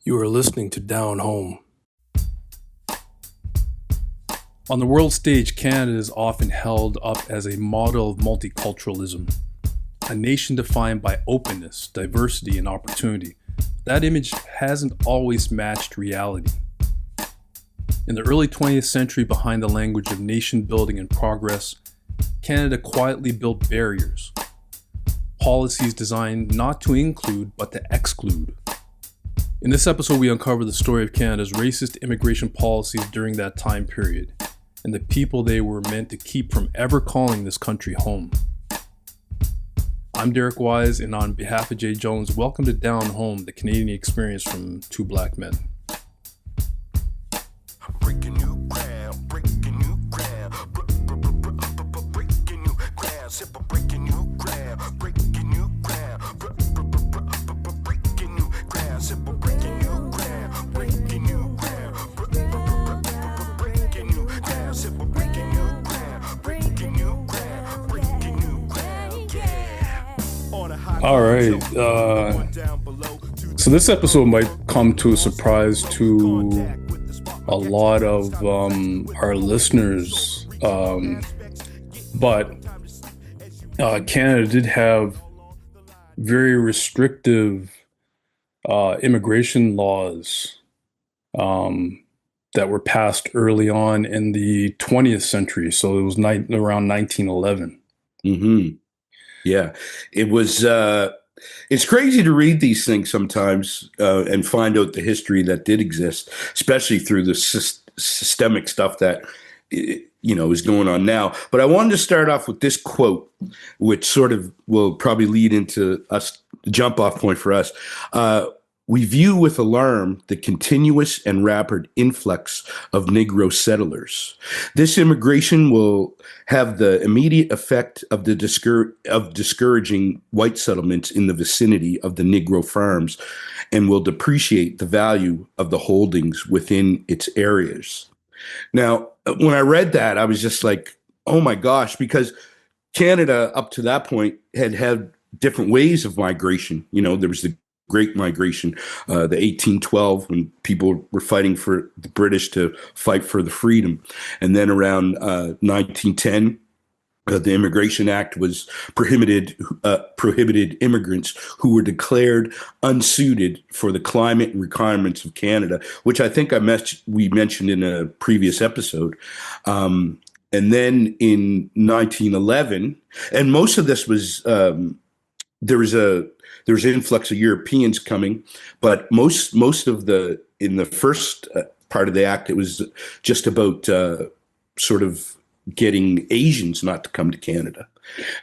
You are listening to Down Home. On the world stage, Canada is often held up as a model of multiculturalism, a nation defined by openness, diversity, and opportunity. That image hasn't always matched reality. In the early 20th century, behind the language of nation building and progress, Canada quietly built barriers, policies designed not to include but to exclude. In this episode, we uncover the story of Canada's racist immigration policies during that time period and the people they were meant to keep from ever calling this country home. I'm Derek Wise, and on behalf of Jay Jones, welcome to Down Home, the Canadian experience from two black men. Breaking new ground, breaking new ground, breaking new ground, simple breaking new ground, breaking new ground, breaking new ground, simple breaking new ground, breaking new ground, breaking new ground, simple breaking new ground, breaking new ground, breaking new ground, yeah. All right, so this episode might come to a surprise to a lot of our listeners, but Canada did have very restrictive immigration laws that were passed early on in the 20th century. So it was around 1911. Mm-hmm. Yeah, it was. It's crazy to read these things sometimes and find out the history that did exist, especially through the systemic stuff that is going on now. But I wanted to start off with this quote, which sort of will probably lead into us, the jump off point for us. We view with alarm the continuous and rapid influx of Negro settlers. This immigration will have the immediate effect of discouraging white settlements in the vicinity of the Negro farms and will depreciate the value of the holdings within its areas. Now, when I read that, I was just like, oh my gosh, because Canada up to that point had different ways of migration. There was the Great Migration, the 1812, when people were fighting for the British to fight for the freedom. And then around 1910, the Immigration Act was prohibited immigrants who were declared unsuited for the climate and requirements of Canada, which I think we mentioned in a previous episode. And then in 1911, and most of this was, there was an influx of Europeans coming, but most of in the first part of the act, it was just about sort of getting Asians not to come to Canada.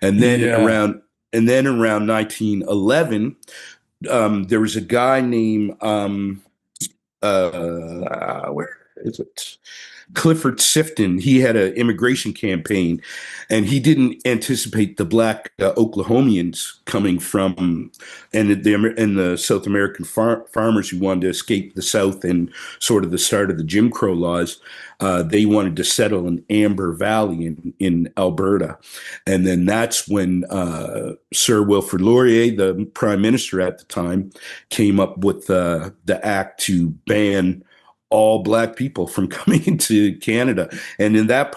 And then around 1911, there was a guy named where is it? Clifford Sifton. He had an immigration campaign, and he didn't anticipate the black Oklahomians coming from and the South American farmers who wanted to escape the South and sort of the start of the Jim Crow laws. They wanted to settle in Amber Valley in Alberta. And then that's when Sir Wilfrid Laurier, the prime minister at the time, came up with the act to ban all black people from coming into Canada. And in that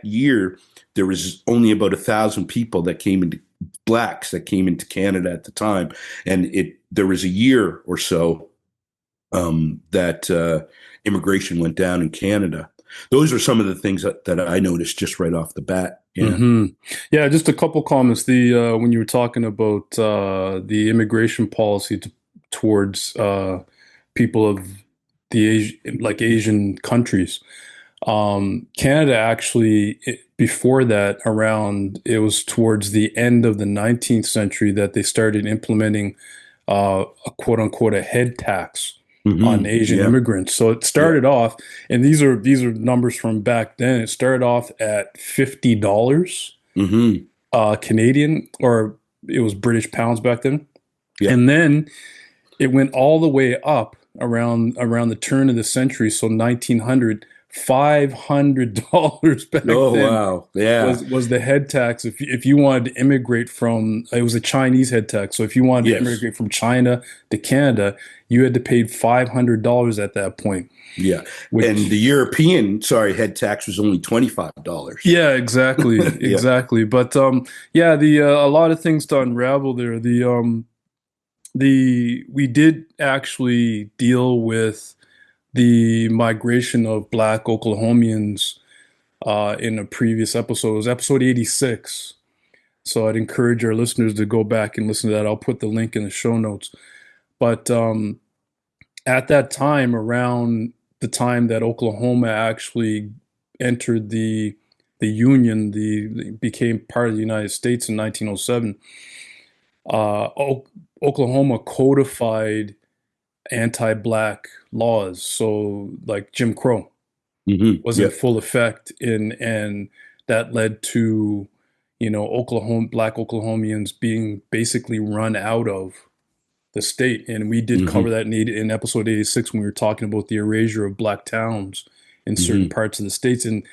year, there was only about 1,000 people blacks that came into Canada at the time. And there was a year or so that immigration went down in Canada. Those are some of the things that I noticed just right off the bat. Yeah. Mm-hmm. Yeah. Just a couple comments. When you were talking about the immigration policy towards people of the Asian countries, Canada actually, before that, it was towards the end of the 19th century that they started implementing a quote unquote a head tax on Asian immigrants. So it started off, and these are numbers from back then. It started off at $50 Canadian, or it was British pounds back then, and then it went all the way up around the turn of the century, so 1900, $500 back Oh, then wow. Yeah. was the head tax if you wanted to immigrate from, it was a Chinese head tax. So if you wanted to Yes. immigrate from China to Canada, you had to pay $500 at that point, Yeah. And which, the European, sorry, head tax was only $25. yeah, exactly, Yeah. exactly. But yeah, the a lot of things to unravel there. The we did actually deal with the migration of Black Oklahomians in a previous episode. It was episode 86. So I'd encourage our listeners to go back and listen to that. I'll put the link in the show notes. But at that time, around the time that Oklahoma actually entered the Union, became part of the United States in 1907, Oklahoma codified anti-black laws. So like Jim Crow was in Yep. full effect and that led to, Black Oklahomians being basically run out of the state. And we did cover hmm that in episode 86 when we were talking about the erasure of black towns in certain hmm parts of the states, and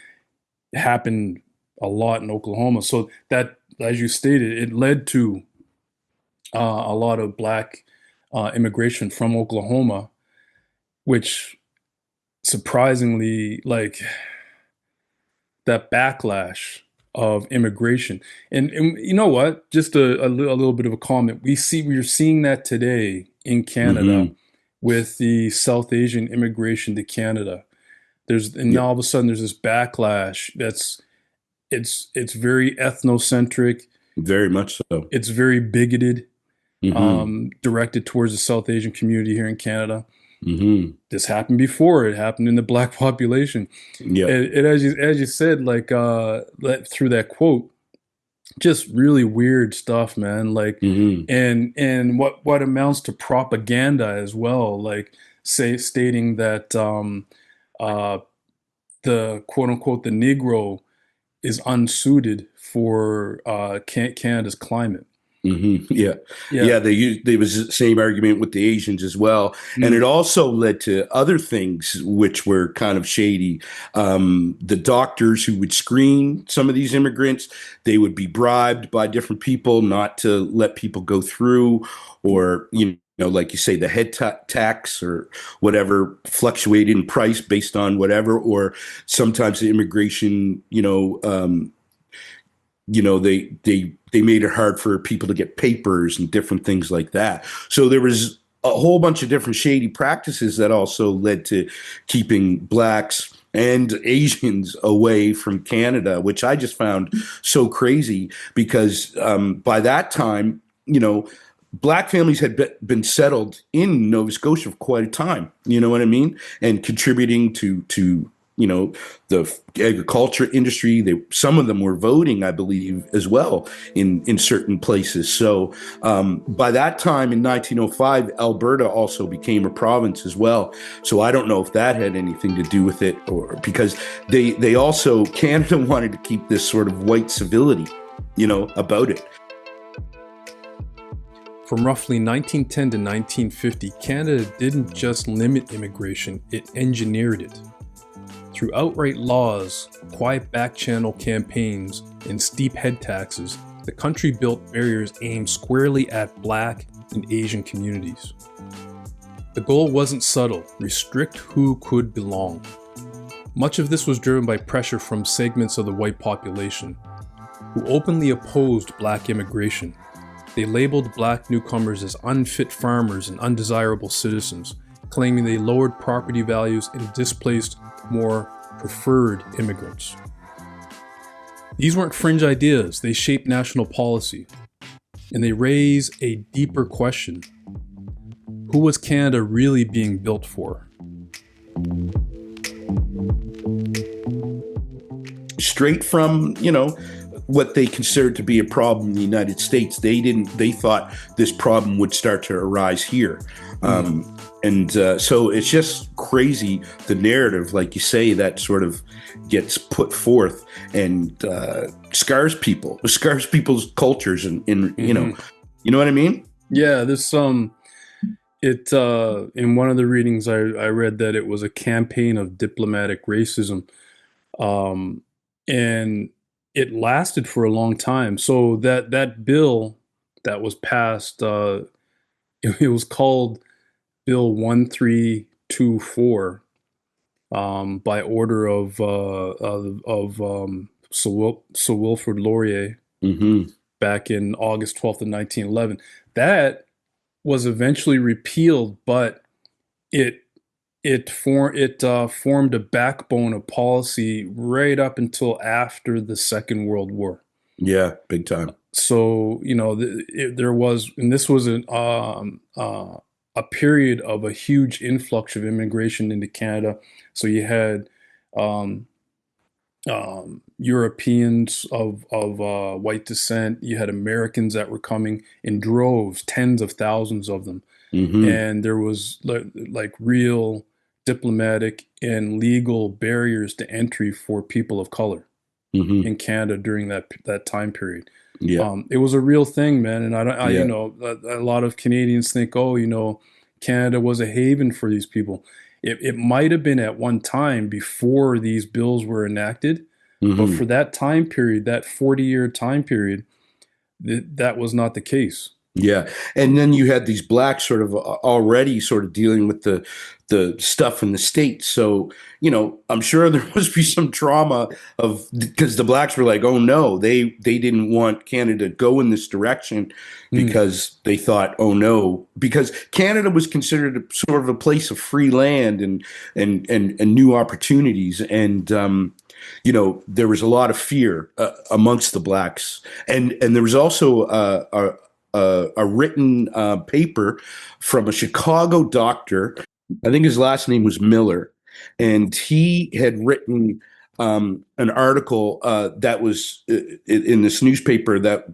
it happened a lot in Oklahoma. So that, as you stated, it led to a lot of black immigration from Oklahoma, which surprisingly, like, that backlash of immigration. And you know what? Just a little bit of a comment. We're seeing that today in Canada hmm with the South Asian immigration to Canada. And Yep. now all of a sudden there's this backlash it's very ethnocentric, Very much so. it's very bigoted, hmm directed towards the South Asian community here in Canada. hmm This happened before. It happened in the black population. Yep. And as you said, like through that quote, just really weird stuff, man. Like, hmm and what amounts to propaganda as well. Like, stating that uh, the quote unquote the Negro is unsuited for Canada's climate. Yeah. Yeah. Yeah. There was the same argument with the Asians as well. And it Mm. also led to other things which were kind of shady. The doctors who would screen some of these immigrants, they would be bribed by different people not to let people go through, or, like you say, the head tax or whatever fluctuated in price based on whatever, or sometimes the immigration, they made it hard for people to get papers and different things like that. So there was a whole bunch of different shady practices that also led to keeping blacks and Asians away from Canada, which I just found so crazy because by that time, black families had been settled in Nova Scotia for quite a time. You know what I mean? And contributing to the agriculture industry. Some of them were voting, I believe, as well in certain places. So by that time in 1905, Alberta also became a province as well. So I don't know if that had anything to do with it, or because they also, Canada wanted to keep this sort of white civility, about it. From roughly 1910 to 1950, Canada didn't just limit immigration, it engineered it. Through outright laws, quiet back-channel campaigns, and steep head taxes, the country built barriers aimed squarely at Black and Asian communities. The goal wasn't subtle: restrict who could belong. Much of this was driven by pressure from segments of the white population, who openly opposed Black immigration. They labeled Black newcomers as unfit farmers and undesirable citizens, claiming they lowered property values and displaced more preferred immigrants. These weren't fringe ideas, they shaped national policy. And they raise a deeper question: who was Canada really being built for? Straight from, what they considered to be a problem in the United States. They thought this problem would start to arise here. So it's just crazy, the narrative, like you say, that sort of gets put forth and scars people's cultures, and you know what I mean? Yeah, this it in one of the readings I read that it was a campaign of diplomatic racism, um, and it lasted for a long time. So that bill that was passed, it was called Bill 1324, by order of Sir Wilfrid Laurier Hmm. back in August 12th of 1911. That was eventually repealed, but it formed a backbone of policy right up until after the Second World War. Yeah, big time. So there was, and this was a period of a huge influx of immigration into Canada. So you had um, Europeans of white descent. You had Americans that were coming in droves, tens of thousands of them, Hmm. and there was like real diplomatic and legal barriers to entry for people of color Hmm. in Canada during that time period. Yeah, It was a real thing, man. And I don't, yeah. a lot of Canadians think, oh, Canada was a haven for these people. It might have been at one time before these bills were enacted, but for Hmm. that time period, that 40-year time period, that was not the case. Yeah, and then you had these blacks sort of already sort of dealing with the stuff in the states. So I'm sure there must be some trauma of because the blacks were like, oh no, they didn't want Canada to go in this direction Mm, because they thought, oh no, because Canada was considered a, sort of a place of free land and new opportunities and. There was a lot of fear amongst the blacks, and there was also a written paper from a Chicago doctor. I think his last name was Miller, and he had written an article that was in this newspaper that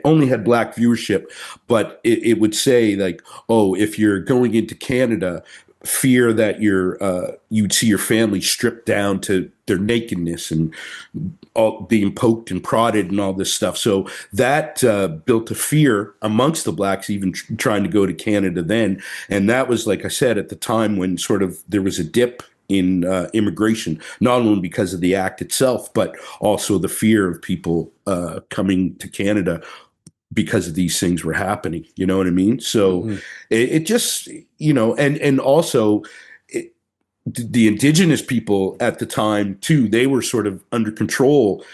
only had black viewership, but it would say like, "Oh, if you're going into Canada, fear that you'd see your family stripped down to their nakedness and all being poked and prodded and all this stuff." So that built a fear amongst the blacks, even trying to go to Canada then. And that was, like I said, at the time when sort of there was a dip in immigration, not only because of the act itself, but also the fear of people coming to Canada because of these things were happening. You know what I mean? So mhm. it just, and also it, the indigenous people at the time too, they were sort of under control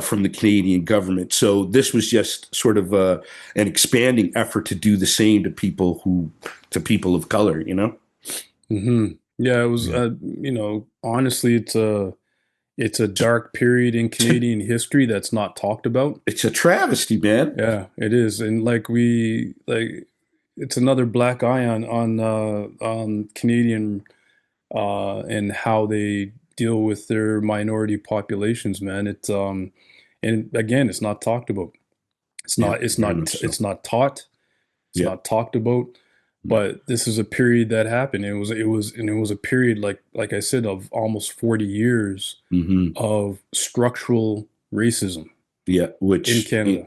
from the Canadian government. So this was just sort of an expanding effort to do the same to people of color. Yeah, it was. Yeah. Honestly, it's a dark period in Canadian history that's not talked about. It's a travesty, man. Yeah, it is, and it's another black eye on Canadian and how they deal with their minority populations, man. And again, it's not talked about. It's Yeah, not it's very not much so. it's not taught. It's Yeah. not talked about. But this is a period that happened. It was a period like I said of almost 40 years Hmm. of structural racism Yeah, in Canada.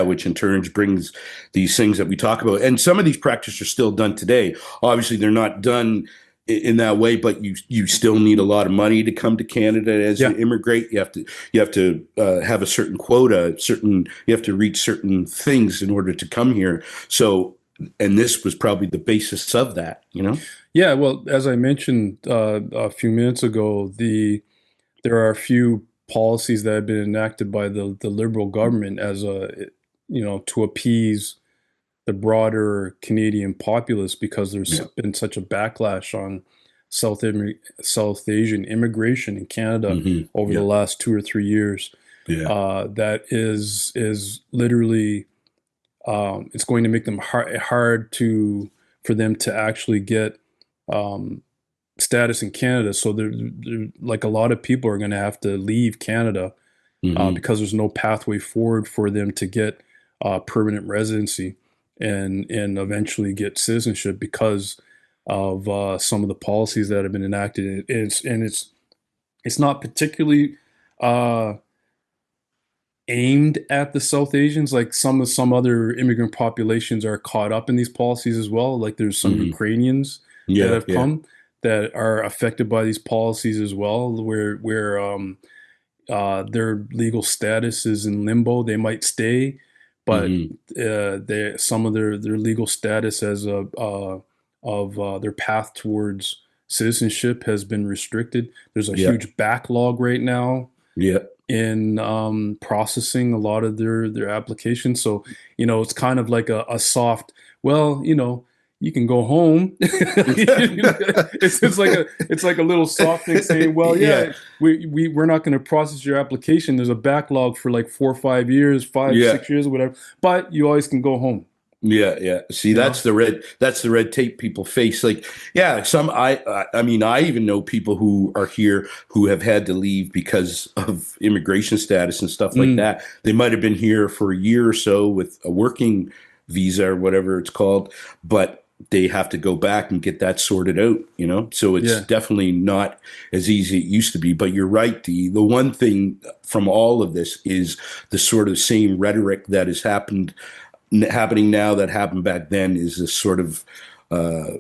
which in turn brings these things that we talk about, and some of these practices are still done today. Obviously, they're not done in that way, but you still need a lot of money to come to Canada as you Yeah. immigrate. You have to have a certain quota, you have to reach certain things in order to come here. So, and this was probably the basis of that. Yeah, well, as I mentioned a few minutes ago, there are a few policies that have been enacted by the Liberal government as to appease the broader Canadian populace because there's Yeah. been such a backlash on South Asian immigration in Canada Hmm. over the Yeah. last 2 or 3 years. Yeah. That is literally it's going to make them hard for them to actually get um, status in Canada. So like a lot of people are going to have to leave Canada Hmm. because there's no pathway forward for them to get permanent residency and eventually get citizenship because of some of the policies that have been enacted. It's not particularly uh, aimed at the South Asians. Like some other immigrant populations are caught up in these policies as well. Like there's some Hmm. Ukrainians that Yeah, have yeah. come that are affected by these policies as well, where their legal status is in limbo. They might stay, but Hmm. some of their legal status as a of their path towards citizenship has been restricted. There's a Yeah, huge backlog right now yeah. in processing a lot of their applications. So, it's kind of like a soft, well, you can go home. It's like a little soft thing saying, well, Yeah, yeah, we're not going to process your application. There's a backlog for like 4 or 5 years, five, yeah. 6 years, whatever. But you always can go home. Yeah, yeah. See, You know? that's the red tape people face. Like, yeah, I mean, I even know people who are here who have had to leave because of immigration status and stuff like Mm, that. They might have been here for a year or so with a working visa or whatever it's called, but they have to go back and get that sorted out, you know? So it's yeah. definitely not as easy as it used to be. But you're right, the one thing from all of this is the sort of same rhetoric that has happening now that happened back then is this sort of uh,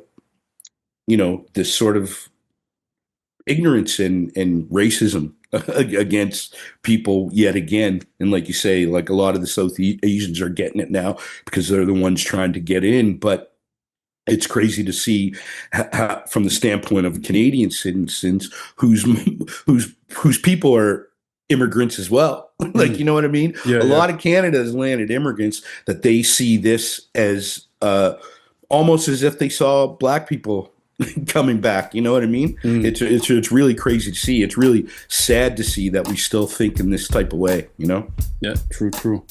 this sort of ignorance and racism against people yet again. And like you say, like a lot of the South Asians are getting it now because they're the ones trying to get in. But it's crazy to see from the standpoint of Canadian citizens whose people are immigrants as well. Like, Mm, you know what I mean? yeah, A yeah. lot of Canada's landed immigrants that they see this as almost as if they saw black people coming back. You know what I mean? Mm, It's really crazy to see. It's really sad to see that we still think in this type of way. You know? yeah, true, true.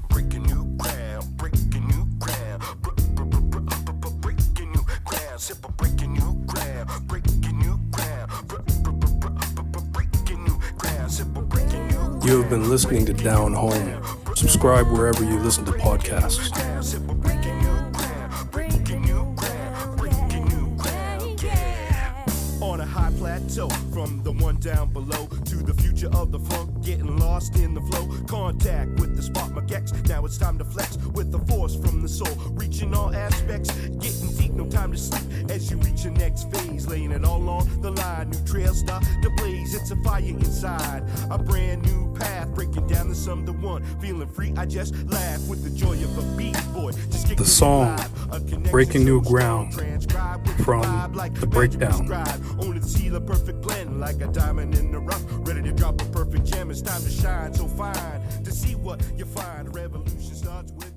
Breaking new ground, breaking new ground, breaking new ground, simple breaking new ground, breaking new ground, breaking new ground, simple breaking new ground. You have been listening to Down Home. Subscribe wherever you listen to podcasts. Simple breaking new ground, breaking new ground, breaking new ground, yeah. On a high plateau, from the one down below to the future of the funk, getting lost in the flow. Contact with the spark magex. Now it's time to flex with the force from the soul, reaching all aspects, getting deep, no time to sleep. As you reach your next phase, laying it all on the line. New trails start to blaze. It's a fire inside, a brand new path, breaking down the sum to one. Feeling free, I just laugh with the joy of a beat boy. Just kicking The song, it live. A connection Breaking New so Ground, strong, transcribed with from vibe like The magic Breakdown. described. Only to see the perfect blend, like a diamond in the rough, ready to drop a perfect gem. It's time to shine so fine, to see what you find. A revolution starts with